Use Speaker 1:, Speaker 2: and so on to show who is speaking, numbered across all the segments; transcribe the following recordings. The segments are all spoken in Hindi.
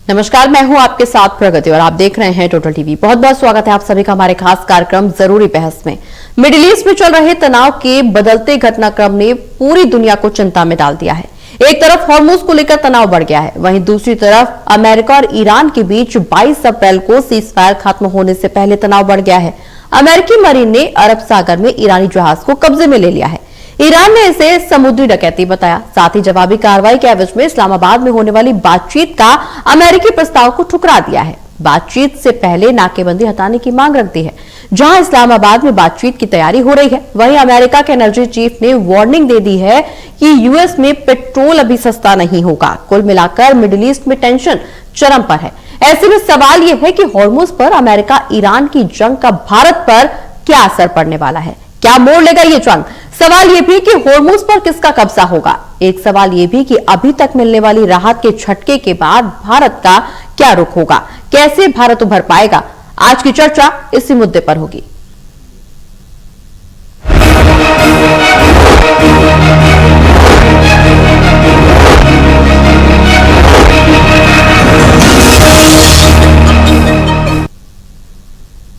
Speaker 1: नमस्कार, मैं हूं आपके साथ प्रगति और आप देख रहे हैं टोटल टीवी। बहुत बहुत स्वागत है आप सभी का हमारे खास कार्यक्रम जरूरी बहस में। मिडिल ईस्ट में चल रहे तनाव के बदलते घटनाक्रम ने पूरी दुनिया को चिंता में डाल दिया है। एक तरफ हॉर्मुज को लेकर तनाव बढ़ गया है, वहीं दूसरी तरफ अमेरिका और ईरान के बीच 22 अप्रैल को सीज फायर खत्म होने से पहले तनाव बढ़ गया है। अमेरिकी मरीन ने अरब सागर में ईरानी जहाज को कब्जे में ले लिया है। ईरान ने इसे समुद्री डकैती बताया। साथ ही जवाबी कार्रवाई के एवज में इस्लामाबाद में होने वाली बातचीत का अमेरिकी प्रस्ताव को ठुकरा दिया है। बातचीत से पहले नाकेबंदी हटाने की मांग रख दी है। जहां इस्लामाबाद में बातचीत की तैयारी हो रही है, वहीं अमेरिका के एनर्जी चीफ ने वार्निंग दे दी है कि यूएस में पेट्रोल अभी सस्ता नहीं होगा। कुल मिलाकर मिडिल ईस्ट में टेंशन चरम पर है। ऐसे में सवाल यह है कि हॉर्मुज पर अमेरिका ईरान की जंग का भारत पर क्या असर पड़ने वाला है, क्या मोड़ लेगा ये जंग। सवाल यह भी कि हॉर्मुज पर किसका कब्जा होगा। एक सवाल यह भी कि अभी तक मिलने वाली राहत के झटके के बाद भारत का क्या रुख होगा, कैसे भारत उभर पाएगा। आज की चर्चा इसी मुद्दे पर होगी।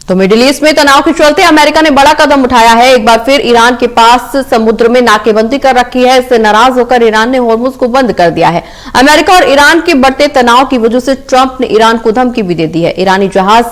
Speaker 1: तो मिडिल ईस्ट में तनाव के चलते अमेरिका ने बड़ा कदम उठाया है। एक बार फिर ईरान के पास समुद्र में नाकेबंदी कर रखी है। इससे नाराज होकर ईरान ने हॉर्मुज को बंद कर दिया है। अमेरिका और ईरान के बढ़ते तनाव की वजह से ट्रंप ने ईरान को धमकी भी दे दी है। ईरानी जहाज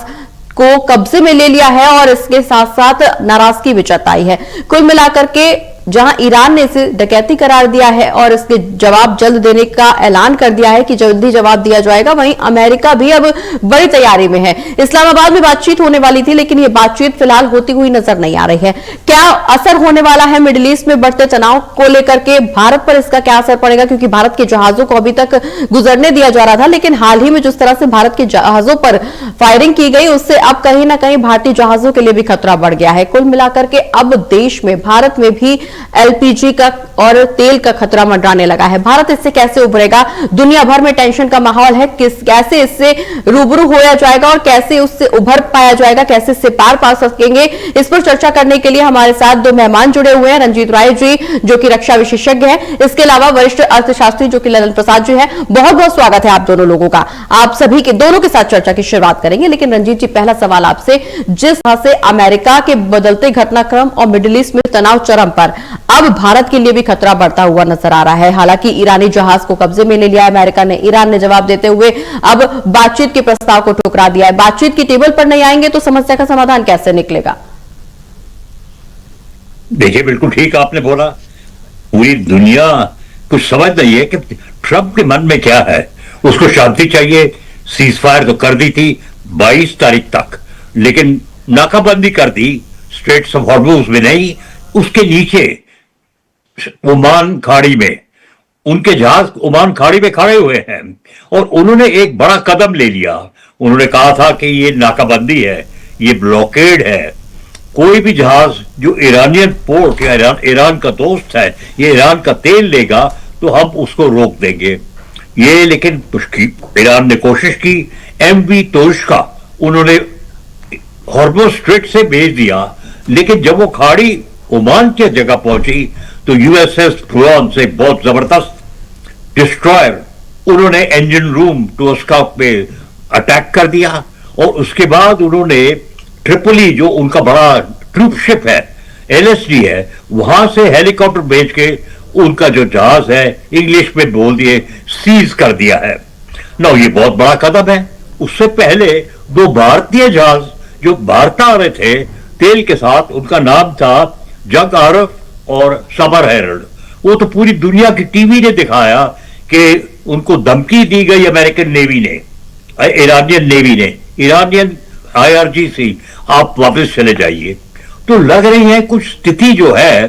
Speaker 1: को कब्जे में ले लिया है और इसके साथ साथ नाराजगी भी जताई है। कुल मिलाकर के जहां ईरान ने इसे डकैती करार दिया है और इसके जवाब जल्द देने का ऐलान कर दिया है कि जल्दी जवाब दिया जाएगा, वहीं अमेरिका भी अब बड़ी तैयारी में है। इस्लामाबाद में बातचीत होने वाली थी, लेकिन ये बातचीत फिलहाल होती हुई नजर नहीं आ रही है। क्या असर होने वाला है मिडिल ईस्ट में बढ़ते तनाव को लेकर के, भारत पर इसका क्या असर पड़ेगा, क्योंकि भारत के जहाजों को अभी तक गुजरने दिया जा रहा था, लेकिन हाल ही में जिस तरह से भारत के जहाजों पर फायरिंग की गई, उससे अब कहीं ना कहीं भारतीय जहाजों के लिए भी खतरा बढ़ गया है। कुल मिलाकर के अब देश में, भारत में भी एलपीजी का और तेल का खतरा मंडराने लगा है। भारत इससे कैसे उभरेगा, दुनिया भर में टेंशन का माहौल है। कैसे इससे रूबरू होया जाएगा और कैसे उससे उभर पाया जाएगा, कैसे इससे पार पा सकेंगे, इस पर चर्चा करने के लिए हमारे साथ दो मेहमान जुड़े हुए हैं। रंजीत राय जी, जो कि रक्षा विशेषज्ञ हैं, इसके अलावा वरिष्ठ अर्थशास्त्री जो कि ललन प्रसाद जी हैं। बहुत बहुत स्वागत है आप दोनों लोगों का। आप सभी के दोनों के साथ चर्चा की शुरुआत करेंगे। लेकिन रंजीत जी, पहला सवाल आपसे, जिस तरह से अमेरिका के बदलते घटनाक्रम और मिडिल ईस्ट में तनाव चरम पर, अब भारत के लिए भी खतरा बढ़ता हुआ नजर आ रहा है। हालांकि ईरानी जहाज को कब्जे में ले लिया अमेरिका ने, ईरान ने जवाब देते हुए अब बातचीत के प्रस्ताव को ठुकरा दिया है। बातचीत की टेबल पर नहीं आएंगे तो समस्या का समाधान कैसे निकलेगा?
Speaker 2: देखिए, बिल्कुल ठीक आपने बोला। पूरी दुनिया कुछ समझ नहीं है कि ट्रंप के मन में क्या है। उसको शांति चाहिए। सीज फायर तो कर दी थी 22 तारीख तक, लेकिन नाकाबंदी कर दी स्ट्रेट्स ऑफ हॉर्मुज में नहीं, उसके नीचे ओमान खाड़ी में। उनके जहाज ओमान खाड़ी में खड़े हुए हैं और उन्होंने एक बड़ा कदम ले लिया। उन्होंने कहा था कि ये नाकाबंदी है, ये ब्लॉकेड है। कोई भी जहाज जो ईरानियन पोर्ट या ईरान का दोस्त है, ये ईरान का तेल लेगा तो हम उसको रोक देंगे। ये लेकिन ईरान ने कोशिश की। एमवी तोश्का उन्होंने हॉर्मुज स्ट्रेट से भेज दिया, लेकिन जब वो खाड़ी ओमान की जगह पहुंची तो यूएसएस ट्रूऑन से बहुत जबरदस्त डिस्ट्रॉयर उन्होंने इंजन रूम टोस्का पे अटैक कर दिया। और उसके बाद उन्होंने ट्रिपोली, जो उनका बड़ा ट्रूप शिप है, एलएसडी है, वहां से हेलीकॉप्टर भेज के उनका जो जहाज है, इंग्लिश में बोल दिए, सीज कर दिया है। ना, ये बहुत बड़ा कदम है। उससे पहले दो भारतीय जहाज जो भारत आ रहे थे तेल के साथ, उनका नाम था जग आरफ और समर हेरल्ड। वो तो पूरी दुनिया की टीवी ने दिखाया कि उनको धमकी दी गई अमेरिकन नेवी ने, ईरानियन नेवी ने, ईरानियन आईआरजीसी, आप वापस चले जाइए। तो लग रही है कुछ स्थिति जो है,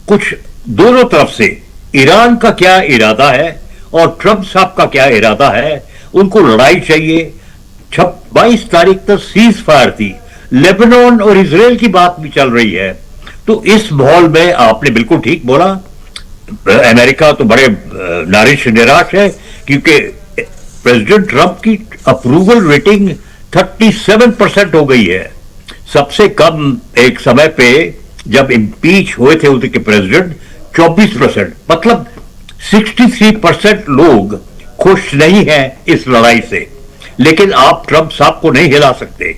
Speaker 2: कुछ दोनों तरफ से, ईरान का क्या इरादा है और ट्रंप साहब का क्या इरादा है। उनको लड़ाई चाहिए। 22 तारीख तक सीज फायर थी। लेबनान और इजराइल की बात भी चल रही है। तो इस माहौल में आपने बिल्कुल ठीक बोला, अमेरिका तो बड़े निराश है, क्योंकि प्रेसिडेंट ट्रंप की अप्रूवल रेटिंग 37% हो गई है। सबसे कम एक समय पे जब इम्पीच हुए थे उनके प्रेसिडेंट 24%, मतलब 63% लोग खुश नहीं हैं इस लड़ाई से। लेकिन आप ट्रंप साहब को नहीं हिला सकते।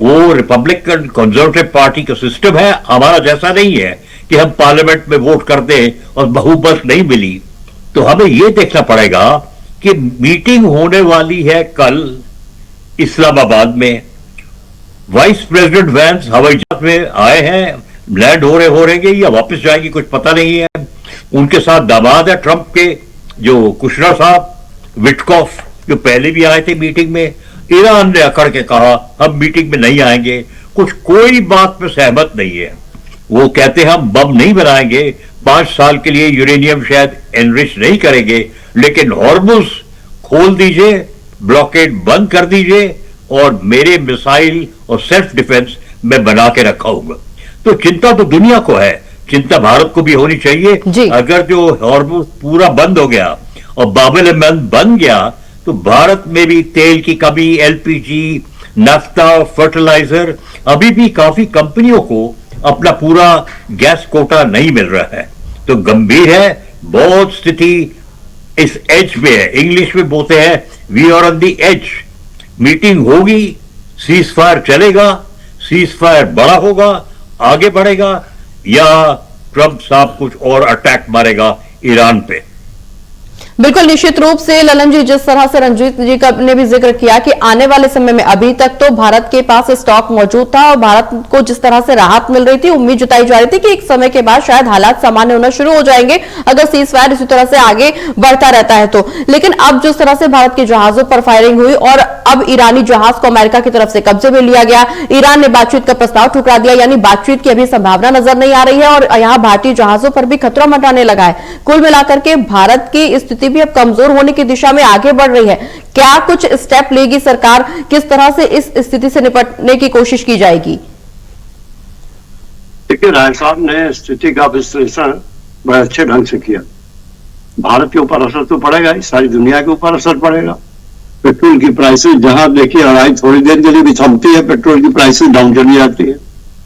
Speaker 2: वो रिपब्लिकन कंजर्वेटिव पार्टी का सिस्टम है, हमारा जैसा नहीं है कि हम पार्लियामेंट में वोट कर दें और बहुमत नहीं मिली। तो हमें यह देखना पड़ेगा कि मीटिंग होने वाली है कल इस्लामाबाद में। वाइस प्रेसिडेंट वैंस हवाई जहाज में आए हैं, लैंड हो रहे या वापस जाएंगे कुछ पता नहीं है। उनके साथ दामाद है ट्रंप के, जो कुशनर साहब, विटकॉफ, जो पहले भी आए थे मीटिंग में। ईरान ने अकड़ के कहा हम मीटिंग में नहीं आएंगे, कुछ कोई बात में सहमत नहीं है। वो कहते हम बम नहीं बनाएंगे, 5 साल के लिए यूरेनियम शायद एनरिच नहीं करेंगे, लेकिन हॉर्मुज खोल दीजिए, ब्लॉकेड बंद कर दीजिए और मेरे मिसाइल और सेल्फ डिफेंस मैं बना के रखा हूंगा। तो चिंता तो दुनिया को है, चिंता भारत को भी होनी चाहिए। अगर जो हॉर्मुज पूरा बंद हो गया और बाबेल मंद बन गया तो भारत में भी तेल की कमी, एलपीजी, नाफ्ता, फर्टिलाइजर, अभी भी काफी कंपनियों को अपना पूरा गैस कोटा नहीं मिल रहा है। तो गंभीर है, बहुत स्थिति इस एज पे है। इंग्लिश में बोलते हैं we are on the edge. Meeting होगी, सीज फायर चलेगा, सीज फायर बड़ा होगा, आगे बढ़ेगा, या ट्रंप साहब कुछ और अटैक मारेगा ईरान पे।
Speaker 1: बिल्कुल निश्चित रूप से ललन जी, जिस तरह से रंजीत जी ने भी जिक्र किया कि आने वाले समय में अभी तक तो भारत के पास स्टॉक मौजूद था और भारत को जिस तरह से राहत मिल रही थी, उम्मीद जताई जा रही थी कि एक समय के बाद शायद हालात सामान्य होना शुरू हो जाएंगे अगर सीज फायर इसी तरह से आगे बढ़ता रहता है तो। लेकिन अब जिस तरह से भारत के जहाजों पर फायरिंग हुई और अब ईरानी जहाज को अमेरिका की तरफ से कब्जे में लिया गया, ईरान ने बातचीत का प्रस्ताव ठुकरा दिया, यानी बातचीत की अभी संभावना नजर नहीं आ रही है और यहां भारतीय जहाजों पर भी खतरा मंडराने लगा है। कुल मिलाकर के भारत की स्थिति भी अब कमजोर होने की दिशा में आगे बढ़ रही है। क्या कुछ स्टेप लेगी सरकार, किस तरह से इस स्थिति से निपटने की कोशिश की जाएगी?
Speaker 3: देखिए, राय साहब ने स्थिति का विश्लेषण बड़े अच्छे ढंग से किया। भारत के ऊपर असर तो पड़ेगा, सारी दुनिया के ऊपर असर पड़ेगा। पेट्रोल की प्राइसेस जहां देखिए लड़ाई थोड़ी देर के लिए भी थमती है, पेट्रोल की प्राइसेस डाउन चली जाती है,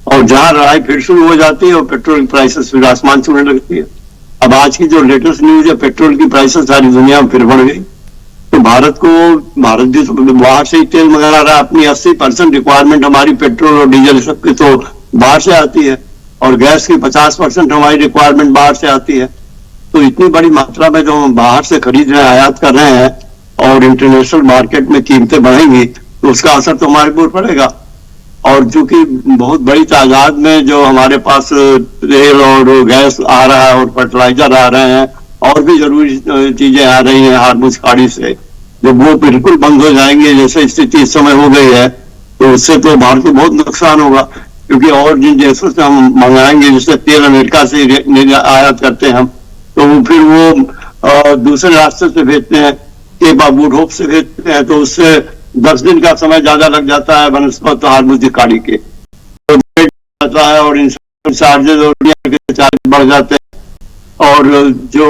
Speaker 3: और जहां लड़ाई फिर शुरू हो जाती है और पेट्रोल की प्राइसेस फिर आसमान छूने लगती है। अब आज की जो लेटेस्ट न्यूज है, पेट्रोल की प्राइसेस सारी दुनिया में फिर बढ़ गई। तो भारत भी बाहर से ही तेल मंगा रहा है। अपनी 80% रिक्वायरमेंट हमारी पेट्रोल और डीजल सबकी तो बाहर से आती है, और गैस की 50% हमारी रिक्वायरमेंट बाहर से आती है। तो इतनी बड़ी मात्रा में जो हम बाहर से खरीद रहे हैं, आयात कर रहे हैं, और इंटरनेशनल मार्केट में कीमतें बढ़ेंगी तो उसका असर तो हमारे ऊपर पड़ेगा। और चूंकि बहुत बड़ी तादाद में जो हमारे पास तेल और गैस आ रहा है और फर्टिलाइजर आ रहे हैं और भी जरूरी चीजें आ रही हैं हार्मुज खाड़ी से, जब वो बिल्कुल बंद हो जाएंगे जैसे स्थिति इस समय हो गई है, तो उससे तो भारत को बहुत नुकसान होगा। क्योंकि और जिन देशों से हम मंगाएंगे, जैसे तेल अमेरिका से आयात करते हैं हम, तो फिर वो दूसरे रास्ते से भेजते हैं, गुड होप से भेजते हैं, तो उससे 10 दिन का समय ज्यादा लग जाता है बनस्पत हार्मुज की खाड़ी के, तो जाता है और इंश्योरेंस चार्जेस और चार्ज बढ़ जाते हैं। और जो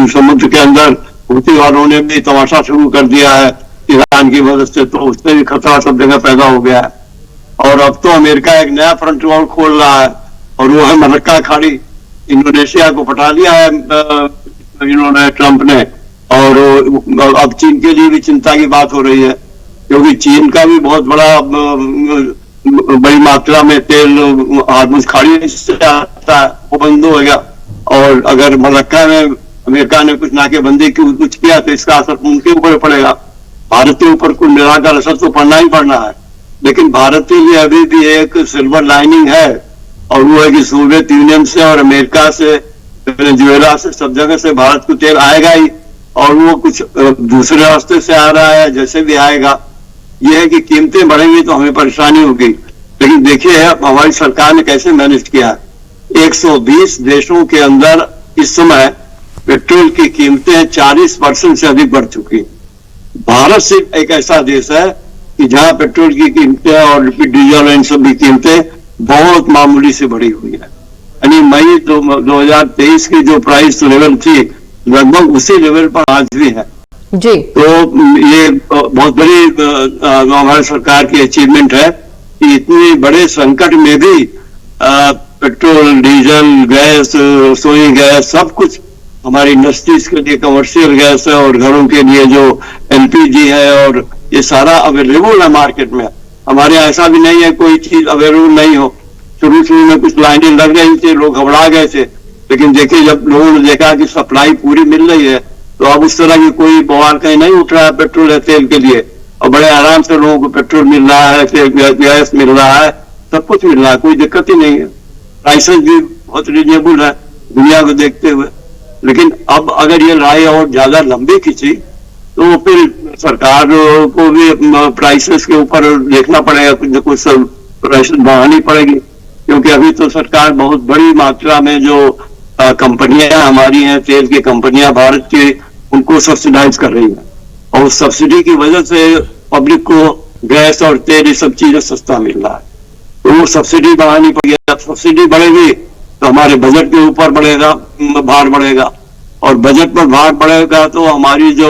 Speaker 3: समुद्र के अंदर हुती वालों ने भी तमाशा शुरू कर दिया है ईरान की मदद से, तो उससे भी खतरा सब जगह पैदा हो गया है। और अब तो अमेरिका एक नया फ्रंट वॉल खोल रहा है, और वो है मलक्का खाड़ी। इंडोनेशिया को पटा लिया है इन्होंने, ट्रंप ने, और अब चीन के लिए भी चिंता की बात हो रही है, क्योंकि चीन का भी बहुत बड़ी मात्रा में तेल हार्मुज खाड़ी से आता है, वो बंद हो गया। और अगर मलक्का में अमेरिका ने कुछ नाकेबंदी की कुछ किया तो इसका असर उनके ऊपर पड़ेगा। भारत के ऊपर कुल मिलाकर असर तो पड़ना ही पड़ना है, लेकिन भारत के लिए अभी भी एक सिल्वर लाइनिंग है, और वो है कि सोवियत यूनियन से और अमेरिका से, वेनेजुएला से, सब जगह से भारत को तेल आएगा ही, और वो कुछ दूसरे रास्ते से आ रहा है, जैसे भी आएगा। यह है कि कीमतें बढ़ेंगी तो हमें परेशानी होगी। लेकिन देखिए हमारी सरकार ने कैसे मैनेज किया। 120 देशों के अंदर इस समय पेट्रोल की कीमतें 40% से अधिक बढ़ चुकी। भारत सिर्फ एक ऐसा देश है कि जहां पेट्रोल की कीमतें और डीजल और इन सब की कीमतें बहुत मामूली से बढ़ी हुई है। यानी मई 2023 की जो प्राइस लेवल थी, लगभग उसी लेवल पर आज भी है
Speaker 1: जी।
Speaker 3: तो ये बहुत बड़ी हमारी सरकार की अचीवमेंट है कि इतने बड़े संकट में भी पेट्रोल, डीजल, गैस, रसोई गैस, सब कुछ हमारी इंडस्ट्रीज के लिए कमर्शियल गैस है, और घरों के लिए जो एलपीजी है, और ये सारा अवेलेबल है मार्केट में। हमारे यहाँ ऐसा भी नहीं है कोई चीज अवेलेबल नहीं हो। शुरू शुरू में कुछ लाइनें लग गई थी, लोग घबरा गए थे, लेकिन देखिए जब लोगों ने देखा कि सप्लाई पूरी मिल रही है तो अब उस तरह की कोई बवाल कहीं नहीं उठ रहा है पेट्रोल या तेल के लिए, और बड़े आराम से लोगों को पेट्रोल मिल रहा है, गैस मिल रहा है, सब कुछ मिल रहा है, कोई दिक्कत ही नहीं है। प्राइसेस भी बहुत रिजनेबल है दुनिया को देखते हुए। लेकिन अब अगर ये लड़ाई और ज्यादा लंबी खींची तो फिर सरकार को भी प्राइसेस के ऊपर देखना पड़ेगा, कुछ न कुछ प्राइसेस बढ़ानी पड़ेगी, क्योंकि अभी तो सरकार बहुत बड़ी मात्रा में जो कंपनियां हमारी हैं, तेल की कंपनियां भारत की, उनको सब्सिडाइज कर रही है, और उस सब्सिडी की वजह से पब्लिक को गैस और तेल ये सब चीजें सस्ता मिल रहा है। तो वो सब्सिडी बढ़ानी पड़ेगी। जब सब्सिडी बढ़ेगी तो हमारे बजट के ऊपर बढ़ेगा, भार बढ़ेगा, और बजट पर भार बढ़ेगा तो हमारी जो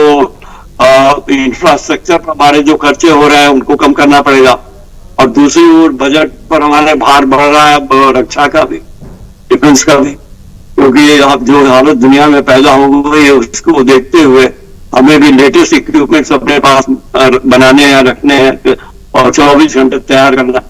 Speaker 3: इंफ्रास्ट्रक्चर पर हमारे जो खर्चे हो रहे हैं उनको कम करना पड़ेगा। और दूसरी ओर बजट पर हमारे भार बढ़ रहा है रक्षा का भी, डिफेंस का भी, क्योंकि आप जो हालत दुनिया में पैदा हो गई है उसको देखते हुए हमें भी लेटेस्ट इक्विपमेंट्स अपने पास बनाने हैं, रखने हैं, और 24 घंटे तैयार करना।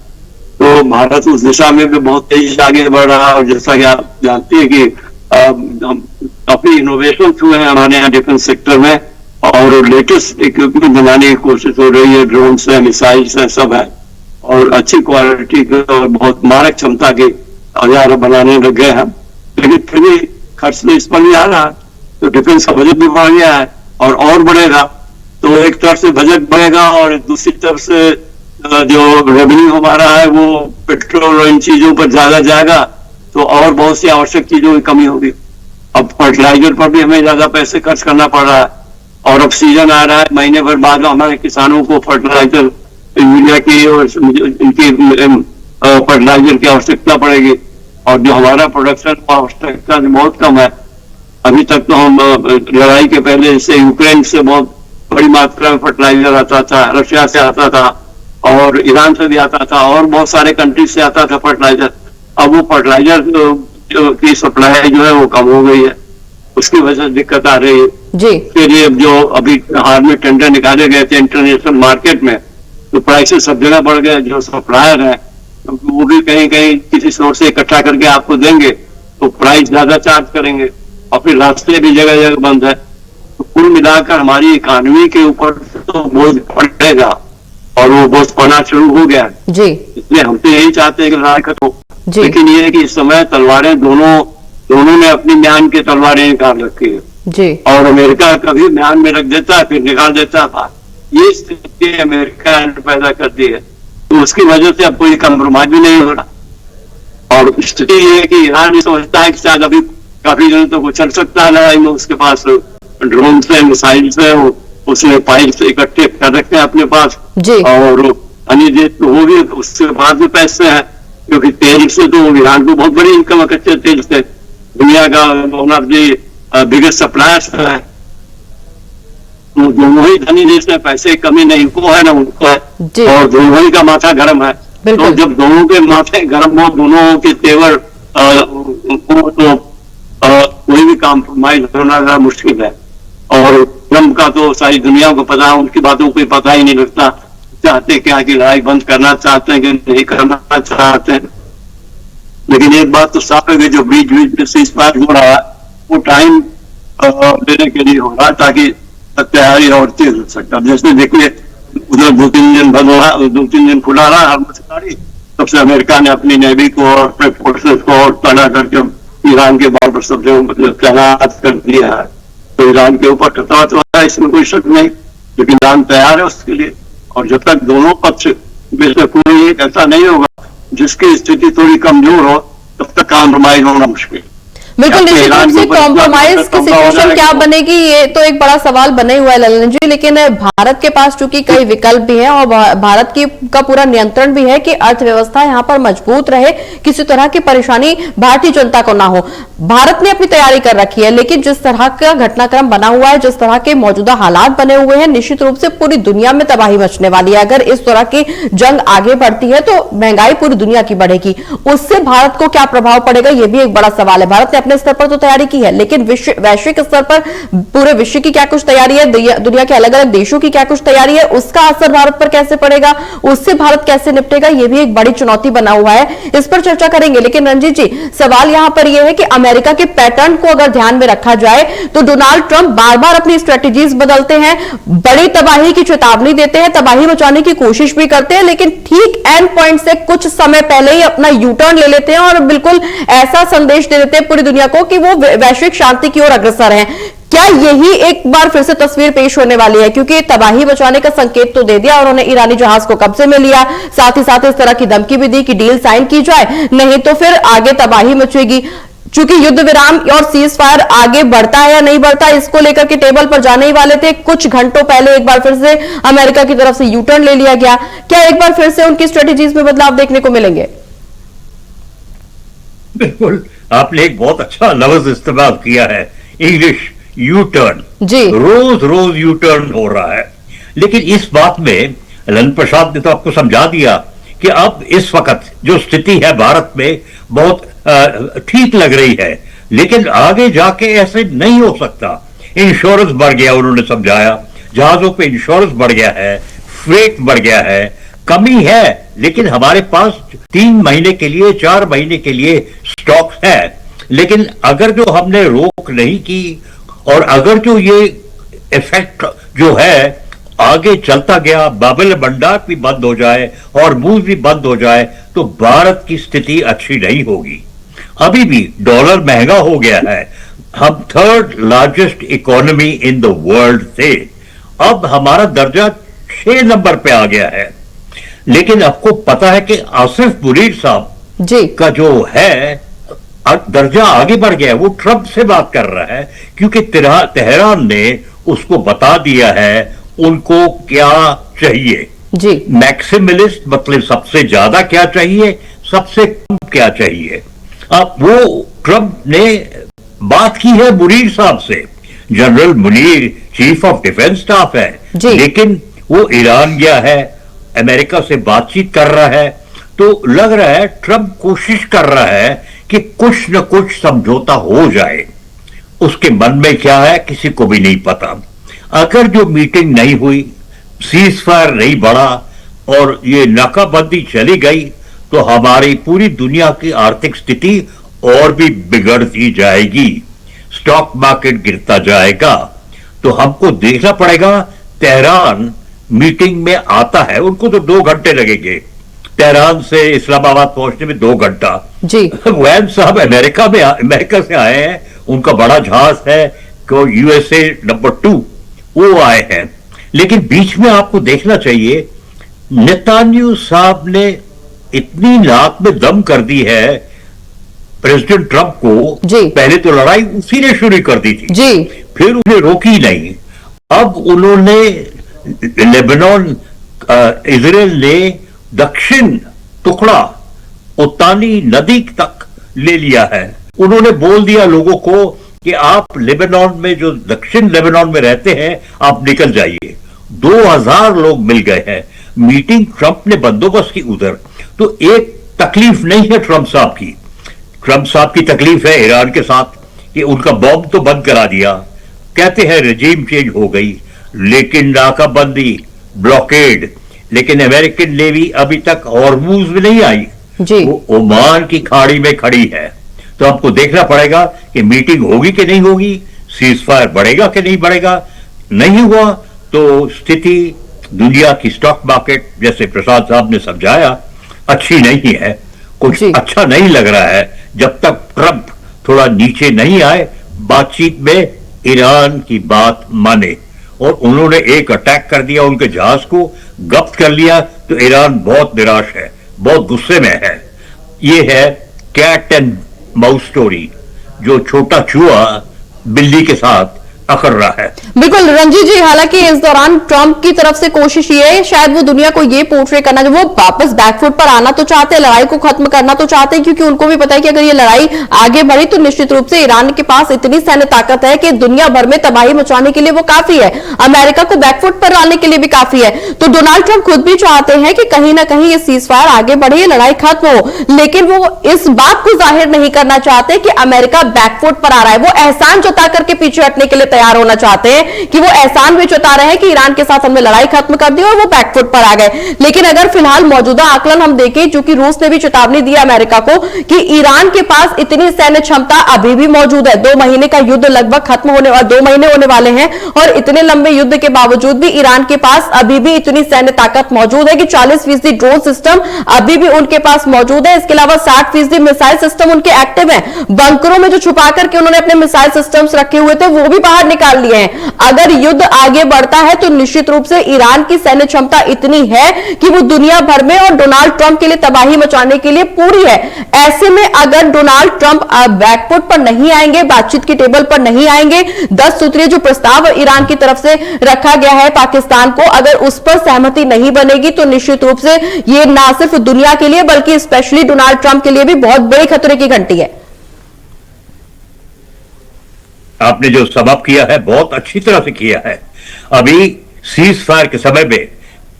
Speaker 3: तो भारत उस दिशा में भी बहुत तेजी से आगे बढ़ रहा है। और जैसा कि आप जानते हैं कि काफी इनोवेशन हुए हैं हमारे यहाँ डिफेंस सेक्टर में, और लेटेस्ट इक्विपमेंट बनाने की कोशिश हो रही है, ड्रोन्स है, मिसाइल्स है, सब है, और अच्छी क्वालिटी के और बहुत मारक क्षमता के औजार बनाने लग गए हैं। लेकिन फिर भी खर्च तो इस पर भी आ रहा है, तो डिफेंस का बजट भी बढ़ गया है और बढ़ेगा। तो एक तरफ से बजट बढ़ेगा और दूसरी तरफ से जो रेवेन्यू हमारा है वो पेट्रोल और इन चीजों पर ज्यादा जाएगा, तो और बहुत सी आवश्यक चीजों की कमी होगी। अब फर्टिलाइजर पर भी हमें ज्यादा पैसे खर्च करना पड़ रहा है, और अब सीजन आ रहा है, महीने भर बाद हमारे किसानों को फर्टिलाइजर यूरिया की और इनकी फर्टिलाइजर की आवश्यकता पड़ेगी, और जो हमारा प्रोडक्शन आवश्यकता बहुत कम है। अभी तक तो हम लड़ाई के पहले से यूक्रेन से बहुत बड़ी मात्रा में फर्टिलाइजर आता था, रशिया से आता था, और ईरान से भी आता था, और बहुत सारे कंट्रीज से आता था फर्टिलाइजर। अब वो फर्टिलाइजर की सप्लाई जो है वो कम हो गई है, उसकी वजह से दिक्कत आ रही है
Speaker 1: जी।
Speaker 3: फिर ये जो अभी हाल में टेंडर निकाले गए थे इंटरनेशनल मार्केट में, तो प्राइसेस सब जगह बढ़ गए। जो सप्लायर है वो भी कहीं कहीं किसी सोर्स से इकट्ठा करके आपको देंगे तो प्राइस ज्यादा चार्ज करेंगे, और फिर रास्ते भी जगह जगह बंद है। तो कुल मिलाकर हमारी इकोनॉमी के ऊपर तो बोझ पड़ेगा, और वो बोझ पड़ना शुरू हो गया है
Speaker 1: जी।
Speaker 3: इसलिए हम तो यही चाहते हैं कि लड़ाई खत्म हो।
Speaker 1: जी।
Speaker 3: लेकिन ये है कि इस समय तलवारें दोनों ने अपनी म्यान की तलवारें निकाल रखी है
Speaker 1: जी।
Speaker 3: और अमेरिका कभी म्यान में रख देता है फिर निकाल देता था। ये स्थिति अमेरिका ने पैदा कर दी है, तो उसकी वजह से अब कोई कंप्रोमाइज भी नहीं हो रहा। और स्थिति ये है कि ईरान ये समझता है कि शायद अभी काफी दिनों तक वो चल सकता है लड़ाई में, उसके पास ड्रोन है, मिसाइल है, उसने पाइप इकट्ठे कर रखे हैं अपने पास
Speaker 1: जी।
Speaker 3: और अन्य देश तो वो भी उसके बाद भी पैसे हैं, क्योंकि तेल से तो ईरान को बहुत बड़ी इनकम है, कच्चे तेल से दुनिया का one of the biggest suppliers है। तो दोनों ही धनी देश में पैसे की कमी नहीं को है ना उनको है, और दोनों ही का माथा गर्म है। तो जब दोनों के माथे गर्म हो, दोनों के तेवर तो कोई भी कॉम्प्रोमाइज होना मुश्किल है। और ट्रम्प का तो सारी दुनिया को पता है, उनकी बातों को कोई पता ही नहीं लगता, चाहते क्या कि लड़ाई बंद करना चाहते हैं कि नहीं करना चाहते हैं। लेकिन एक बात तो साफ है कि जो बीच बीच में सीज फायर हो रहा है वो टाइम देने के लिए हो रहा है, ताकि तैयारी और तेज हो सकता है। जैसे देखिए उधर 2-3 दिन बंद हो रहा है, 2-3 दिन खुला रहा है, तब से अमेरिका ने अपनी नेवी को और अपने फोर्सेस को और तैना करके ईरान के बॉर्डर सब जगह तैनात कर दिया है। तो ईरान के ऊपर खतरा तो है, इसमें कोई शक नहीं, लेकिन ईरान तैयार है उसके लिए। और जब तक दोनों पक्ष में से कोई एक ऐसा नहीं होगा जिसकी स्थिति थोड़ी कमजोर हो, तब तक कॉम्प्रोमाइज होना मुश्किल।
Speaker 1: बिल्कुल निश्चित रूप से कॉम्प्रोमाइज की सिचुएशन क्या बनेगी ये तो एक बड़ा सवाल बने हुआ है ललन जी। लेकिन भारत के पास चूंकि कई विकल्प भी हैं और भारत का पूरा नियंत्रण भी है कि अर्थव्यवस्था यहाँ पर मजबूत रहे, किसी तरह की परेशानी भारतीय जनता को ना हो। भारत ने अपनी तैयारी कर रखी है, लेकिन जिस तरह का घटनाक्रम बना हुआ है, जिस तरह के मौजूदा हालात बने हुए हैं, निश्चित रूप से पूरी दुनिया में तबाही मचने वाली है। अगर इस तरह की जंग आगे बढ़ती है तो महंगाई पूरी दुनिया की बढ़ेगी, उससे भारत को क्या प्रभाव पड़ेगा ये भी एक बड़ा सवाल है। भारत ने अपने स्तर पर तो तैयारी की है, लेकिन वैश्विक स्तर पर पूरे विश्व की क्या कुछ तैयारी है, दुनिया के अलग अलग देशों की क्या कुछ तैयारी है, उसका असर भारत पर कैसे पड़ेगा, उससे भारत कैसे निपटेगा, यह भी एक बड़ी चुनौती बना हुआ है। इस पर चर्चा करेंगे। लेकिन रंजीत जी, सवाल यहां पर यह है कि अमेरिका के पैटर्न को अगर ध्यान में रखा जाए तो डोनाल्ड ट्रंप बार बार अपनी स्ट्रेटेजीज बदलते हैं, बड़ी तबाही की चेतावनी देते हैं, तबाही मचाने की कोशिश भी करते हैं, लेकिन ठीक एंड पॉइंट से कुछ समय पहले ही अपना यू टर्न ले लेते हैं और बिल्कुल ऐसा संदेश दे देते हैं पूरी दुनिया को कि वो वैश्विक शांति की ओर अग्रसर हैं। क्या यही एक बार फिर से तस्वीर पेश होने वाली है? क्योंकि तबाही बचाने का संकेत तो दे दिया, उन्होंने ईरानी जहाज को कब्जे में लिया, साथ ही साथ इस तरह की धमकी भी दी कि डील साइन की जाए, नहीं तो फिर आगे तबाही मचेगी। चूंकि युद्ध विराम और सीज फायर आगे बढ़ता है या नहीं बढ़ता, इसको लेकर के टेबल पर जाने ही वाले थे। कुछ घंटों पहले एक बार फिर से अमेरिका की तरफ से यू टर्न ले लिया गया। क्या एक बार फिर से उनकी स्ट्रेटेजीज में बदलाव देखने को मिलेंगे?
Speaker 2: बिल्कुल, आपने एक बहुत अच्छा लफ्ज इस्तेमाल किया है, इंग्लिश यू टर्न।
Speaker 1: जी,
Speaker 2: रोज रोज यू टर्न हो रहा है। लेकिन इस बात में लन प्रसाद ने तो आपको समझा दिया कि अब इस वक्त जो स्थिति है भारत में बहुत ठीक लग रही है, लेकिन आगे जाके ऐसे नहीं हो सकता। इंश्योरेंस बढ़ गया, उन्होंने समझाया, जहाजों पे इंश्योरेंस बढ़ गया है, फ्रेट बढ़ गया है, कमी है, लेकिन हमारे पास 3 महीने के लिए 4 महीने के लिए स्टॉक है। लेकिन अगर जो हमने रोक नहीं की और अगर जो ये इफेक्ट जो है आगे चलता गया, बाबल मंडार भी बंद हो जाए और मूव भी बंद हो जाए, तो भारत की स्थिति अच्छी नहीं होगी। अभी भी डॉलर महंगा हो गया है, हम 3rd largest economy in the world थे, अब हमारा दर्जा 6 नंबर पे आ गया है। लेकिन आपको पता है कि आसिफ मुनीर साहब
Speaker 1: जी,
Speaker 2: का जो है दर्जा आगे बढ़ गया है, वो ट्रंप से बात कर रहा है, क्योंकि तेहरान ने उसको बता दिया है उनको क्या चाहिए।
Speaker 1: जी,
Speaker 2: मैक्सिमलिस्ट मतलब सबसे ज्यादा क्या चाहिए, सबसे कम क्या चाहिए। अब वो ट्रंप ने बात की है मुनीर साहब से, general Munir chief of defence staff है, लेकिन वो ईरान गया है, अमेरिका से बातचीत कर रहा है, तो लग रहा है ट्रंप कोशिश कर रहा है कि कुछ न कुछ समझौता हो जाए। उसके मन में क्या है किसी को भी नहीं पता। अगर जो मीटिंग नहीं हुई, सीज फायर नहीं बढ़ा और ये नाकाबंदी चली गई, तो हमारी पूरी दुनिया की आर्थिक स्थिति और भी बिगड़ती जाएगी, स्टॉक मार्केट गिरता जाएगा। तो हमको देखना पड़ेगा। तेहरान मीटिंग में आता है, उनको तो 2 घंटे लगेंगे तेहरान से इस्लामाबाद पहुंचने में, 2 घंटा
Speaker 1: जी।
Speaker 2: वैन साहब अमेरिका से आए हैं, उनका बड़ा जहाज है को यूएसए नंबर 2, वो आए हैं। लेकिन बीच में आपको देखना चाहिए, नेतान्याहू साहब ने इतनी नाक में दम कर दी है प्रेसिडेंट ट्रंप को।
Speaker 1: जी।
Speaker 2: पहले तो लड़ाई उसी ने शुरू कर दी थी
Speaker 1: जी,
Speaker 2: फिर उन्हें रोकी नहीं। अब उन्होंने लेबनान, इजराइल ने दक्षिण टुकड़ा उतानी नदी तक ले लिया है। उन्होंने बोल दिया लोगों को कि आप लेबनान में, जो दक्षिण लेबनान में रहते हैं, आप निकल जाइए। 2000 लोग मिल गए हैं। मीटिंग ट्रंप ने बंदोबस्त की उधर। तो एक तकलीफ नहीं है ट्रंप साहब की। ट्रंप साहब की तकलीफ है ईरान के साथ कि उनका बॉम्ब तो बंद करा दिया, कहते हैं रिजीम चेंज हो गई, लेकिन नाकाबंदी, ब्लॉकेड, लेकिन अमेरिकन नेवी अभी तक हॉर्मूज में नहीं आई, वो ओमान की खाड़ी में खड़ी है। तो आपको देखना पड़ेगा कि मीटिंग होगी कि नहीं होगी, सीज फायर बढ़ेगा कि नहीं बढ़ेगा। नहीं हुआ तो स्थिति दुनिया की स्टॉक मार्केट, जैसे प्रसाद साहब ने समझाया, अच्छी नहीं है, कुछ अच्छा नहीं लग रहा है जब तक ट्रंप थोड़ा नीचे नहीं आए, बातचीत में ईरान की बात माने। और उन्होंने एक अटैक कर दिया, उनके जहाज को जब्त कर लिया, तो ईरान बहुत निराश है, बहुत गुस्से में है। ये है कैट एंड माउस स्टोरी, जो छोटा चूहा बिल्ली के साथ अकड़ रहा है।
Speaker 1: बिल्कुल रंजीत जी, हालांकि इस दौरान ट्रंप की तरफ से कोशिश ये है, शायद वो दुनिया को ये पोर्ट्रे करना, जो वो वापस बैकफुट पर आना तो चाहते हैं, लड़ाई को खत्म करना तो चाहते हैं, क्योंकि उनको भी पता है कि अगर ये लड़ाई आगे बढ़ी तो निश्चित रूप से ईरान के पास इतनी सैन्य ताकत है कि दुनिया भर में तबाही मचाने के लिए वो काफी है, अमेरिका को बैकफुट पर लाने के लिए भी काफी है। तो डोनाल्ड ट्रंप खुद भी चाहते हैं कि कहीं ना कहीं ये सीजफायर आगे बढ़े, ये लड़ाई खत्म हो, लेकिन वो इस बात को जाहिर नहीं करना चाहते कि अमेरिका बैकफुट पर आ रहा है। वो एहसान जता करके पीछे हटने के लिए तैयार होना चाहते हैं कि वो एहसान भी जता रहे हैं कि ईरान के साथ हमने लड़ाई खत्म कर दी और वो बैकफुट पर आ गए। लेकिन अगर फिलहाल मौजूदा आकलन हम देखें, चूंकि रूस ने भी चेतावनी दी अमेरिका को कि ईरान के पास इतनी सैन्य क्षमता अभी भी मौजूद है, 2 महीने का युद्ध लगभग खत्म होने और 2 महीने होने वाले हैं, और इतने लंबे युद्ध के बावजूद भी ईरान के पास अभी भी इतनी सैन्य ताकत मौजूद है कि 40% ड्रोन सिस्टम अभी भी उनके पास मौजूद है। इसके अलावा 60% मिसाइल सिस्टम उनके एक्टिव है। बंकरों में जो छुपा करके उन्होंने अपने मिसाइल सिस्टम्स रखे हुए थे वो भी बाहर निकाल लिए हैं। अगर युद्ध आगे बढ़ता है तो निश्चित रूप से ईरान की सैन्य क्षमता इतनी है कि वो दुनिया भर में और डोनाल्ड ट्रंप के लिए तबाही मचाने के लिए पूरी है। ऐसे में अगर डोनाल्ड ट्रंप बैकफुट पर नहीं आएंगे, बातचीत की टेबल पर नहीं आएंगे, 10 सूत्रीय जो प्रस्ताव ईरान की तरफ से रखा गया है पाकिस्तान को, अगर उस पर सहमति नहीं बनेगी तो निश्चित रूप से ये ना सिर्फ दुनिया के लिए बल्कि स्पेशली डोनाल्ड ट्रंप के लिए भी बहुत बड़े खतरे की घंटी है।
Speaker 2: आपने जो सबब किया है बहुत अच्छी तरह से किया है। अभी सीज फायर के समय में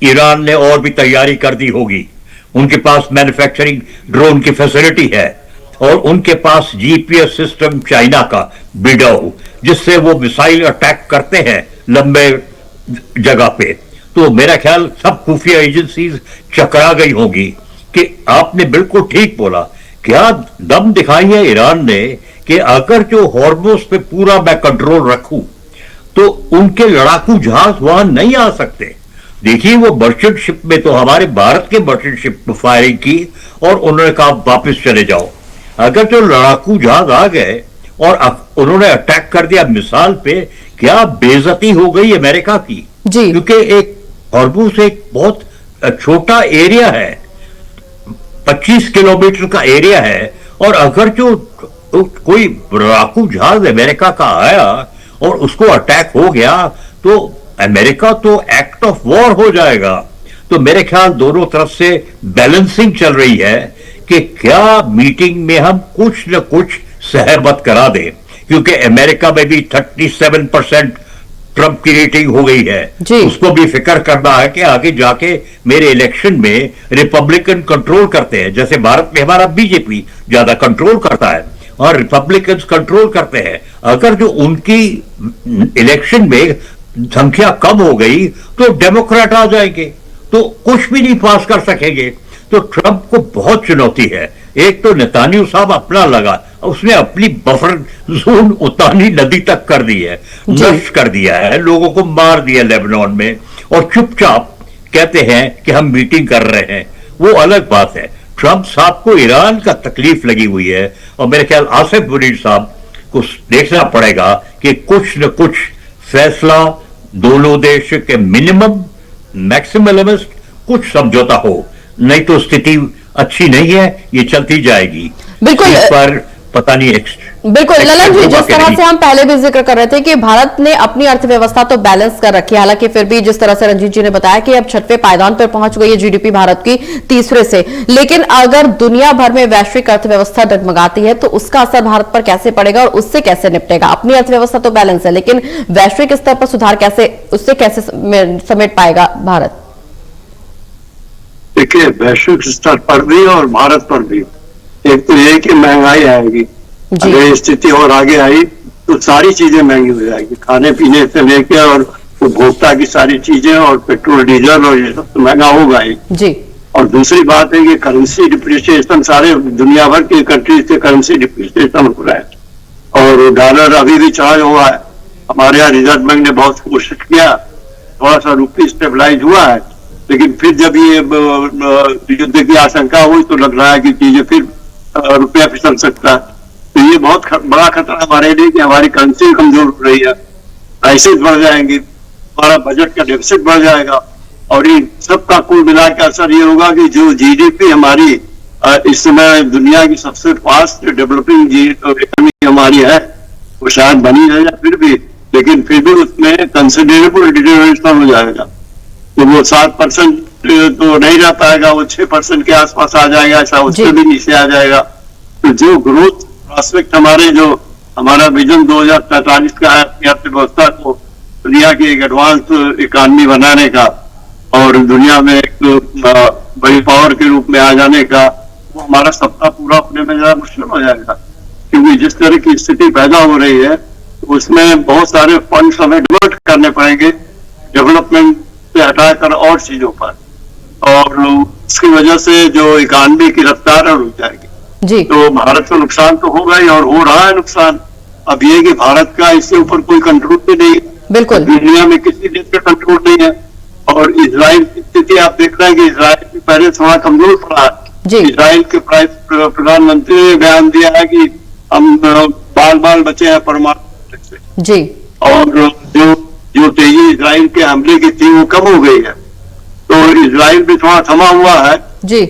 Speaker 2: ईरान ने और भी तैयारी कर दी होगी। उनके पास मैन्युफैक्चरिंग ड्रोन की फैसिलिटी है और उनके पास जीपीएस सिस्टम चाइना का बिडाओ, जिससे वो मिसाइल अटैक करते हैं लंबे जगह पे। तो मेरा ख्याल सब खुफिया एजेंसीज चकरा गई होगी कि आपने बिल्कुल ठीक बोला। क्या दम दिखाई है ईरान ने कि अगर जो हॉर्मोस पे पूरा मैं कंट्रोल रखूं तो उनके लड़ाकू जहाज वहां नहीं आ सकते। देखिए वो मर्चेंट शिप में तो हमारे भारत के मर्चेंट शिप में फायरिंग की और उन्होंने कहा वापस चले जाओ। अगर जो लड़ाकू जहाज आ गए और उन्होंने अटैक कर दिया मिसाइल पे, क्या बेइज्जती हो गई अमेरिका की। क्योंकि एक हॉर्मोस एक बहुत छोटा एरिया है, 25 किलोमीटर का एरिया है, और अगर जो कोई लड़ाकू जहाज अमेरिका का आया और उसको अटैक हो गया तो अमेरिका तो एक्ट ऑफ वॉर हो जाएगा। तो मेरे ख्याल दोनों तरफ से बैलेंसिंग चल रही है कि क्या मीटिंग में हम कुछ न कुछ सहमत करा दें, क्योंकि अमेरिका में भी 37% ट्रंप की रेटिंग हो गई है। उसको भी फिक्र करना है कि आगे जाके मेरे इलेक्शन में रिपब्लिकन कंट्रोल करते हैं, जैसे भारत में हमारा बीजेपी ज्यादा कंट्रोल करता है और रिपब्लिकन्स कंट्रोल करते हैं। अगर जो उनकी इलेक्शन में संख्या कम हो गई तो डेमोक्रेट आ जाएंगे, तो कुछ भी नहीं पास कर सकेंगे। तो ट्रंप को बहुत चुनौती है। एक तो नेतान्याहू साहब अपना लगा, उसने अपनी बफर जोन उतानी नदी तक कर दी है, नष्ट कर दिया है, लोगों को मार दिया लेबनान में, और चुपचाप कहते हैं कि हम मीटिंग कर रहे हैं। वो अलग बात है। ट्रंप साहब को ईरान का तकलीफ लगी हुई है और मेरे ख्याल आसिफ मुनीर साहब को देखना पड़ेगा कि कुछ न कुछ फैसला दोनों देश के मिनिमम मैक्सिमलिस्ट कुछ समझौता हो, नहीं तो स्थिति अच्छी नहीं है, ये चलती जाएगी।
Speaker 1: बिल्कुल
Speaker 2: इस पर पता नहीं
Speaker 1: बिल्कुल ललन जी, जिस तरह से हम पहले भी जिक्र कर रहे थे कि भारत ने अपनी अर्थव्यवस्था तो बैलेंस कर रखी है, हालांकि फिर भी जिस तरह से रंजीत जी ने बताया कि अब 6वें पायदान पर पहुंच गई है जीडीपी भारत की 3रे से। लेकिन अगर दुनिया भर में वैश्विक अर्थव्यवस्था डगमगाती है तो उसका असर भारत पर कैसे पड़ेगा और उससे कैसे निपटेगा। अपनी अर्थव्यवस्था तो बैलेंस है, लेकिन वैश्विक स्तर पर सुधार कैसे, उससे कैसे समेट पाएगा भारत।
Speaker 3: देखिए वैश्विक स्तर पर भी और भारत पर भी एक तो ये कि महंगाई आएगी। अगर ये स्थिति और आगे आई तो सारी चीजें महंगी हो जाएगी, खाने पीने से लेकर और उपभोक्ता की सारी चीजें, और पेट्रोल डीजल और ये सब तो महंगा होगा ही जी। और दूसरी बात है कि करेंसी डिप्रिसिएशन, सारे दुनिया भर की कंट्रीज से करेंसी डिप्रिसिएशन हो रहा है और डॉलर अभी भी चढ़ा हुआ है। हमारे यहाँ रिजर्व बैंक ने बहुत कोशिश किया, थोड़ा सा रुपये स्टेबलाइज हुआ है, लेकिन फिर जब ये युद्ध की आशंका हुई तो लग रहा है कि चीजें फिर रुपया फिसल सकता है। तो ये बहुत बड़ा खतरा हमारे लिए कि हमारी करेंसी कमजोर हो रही है, प्राइसेस बढ़ जाएंगे, हमारा बजट का डेफिसिट बढ़ जाएगा, और ये सबका कुल मिला के असर ये होगा कि जो जीडीपी हमारी इस समय दुनिया की सबसे फास्ट डेवलपिंग इकोनॉमी हमारी है वो शायद बनी रह जाए फिर भी, लेकिन फिर भी उसमें कंसिडरेबल डिटेरियोरेशन हो जाएगा। तो वो 7% तो नहीं रह पाएगा, वो 6% के आसपास आ जाएगा, ऐसा उससे भी नीचे आ जाएगा। तो जो ग्रोथ प्रोस्पेक्ट हमारे, जो हमारा विजन 2045 का है, अपनी अर्थव्यवस्था को दुनिया की एक एडवांस इकॉनमी बनाने का और दुनिया में एक बड़ी पावर के रूप में आ जाने का, वो हमारा सपना पूरा होने में ज्यादा मुश्किल हो जाएगा। क्योंकि जिस तरह की स्थिति पैदा हो रही है उसमें बहुत सारे फंड्स हमें डिवर्ट करने पड़ेंगे डेवलपमेंट से हटाकर और चीजों पर, और उसकी वजह से जो इकॉनमी की रफ्तार है रुक जाएगी।
Speaker 1: जी।
Speaker 3: तो भारत को नुकसान तो होगा ही, और हो रहा है नुकसान। अब ये कि भारत का इसके ऊपर कोई कंट्रोल भी नहीं है,
Speaker 1: बिल्कुल
Speaker 3: दुनिया में किसी देश का कंट्रोल नहीं है। और इजराइल की स्थिति आप देख रहे हैं कि इजराइल भी पहले थोड़ा कमजोर पड़ा है। इजराइल के प्रधानमंत्री ने बयान दिया है कि हम बाल बचे हैं परमाणु से
Speaker 1: जी, और
Speaker 3: जो तेजी इजराइल के हमले की थी वो कम हो गई है। तो इजराइल भी थोड़ा थमा हुआ है।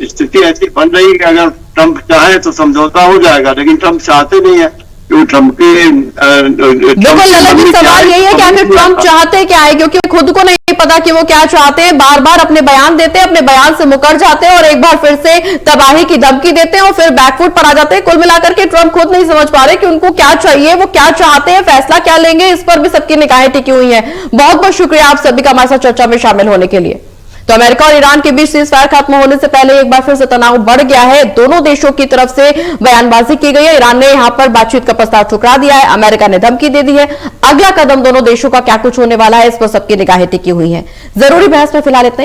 Speaker 3: स्थिति ऐसी बन रही है कि अगर ट्रंप चाहे तो समझौता हो जाएगा, लेकिन ट्रंप चाहते नहीं है। ट्रंप के
Speaker 1: बिल्कुल ललित जी, सवाल यही है कि आखिर ट्रंप चाहते क्या है, क्योंकि खुद को नहीं पता कि वो क्या चाहते हैं। बार बार अपने बयान देते हैं, अपने बयान से मुकर जाते हैं और एक बार फिर से तबाही की धमकी देते हैं और फिर बैकफुट पर आ जाते हैं। कुल मिलाकर के ट्रंप खुद नहीं समझ पा रहे कि उनको क्या चाहिए, वो क्या चाहते हैं, फैसला क्या लेंगे, इस पर भी सबकी निगाहें टिकी हुई है। बहुत बहुत शुक्रिया आप सभी का हमारे साथ चर्चा में शामिल होने के लिए। तो अमेरिका और ईरान के बीच सीज़फायर खत्म होने से पहले एक बार फिर से तनाव बढ़ गया है। दोनों देशों की तरफ से बयानबाजी की गई है। ईरान ने यहां पर बातचीत का प्रस्ताव ठुकरा दिया है, अमेरिका ने धमकी दे दी है। अगला कदम दोनों देशों का क्या कुछ होने वाला है, इस पर सबकी निगाहें टिकी हुई हैं। जरूरी बहस में फिलहाल इतना ही।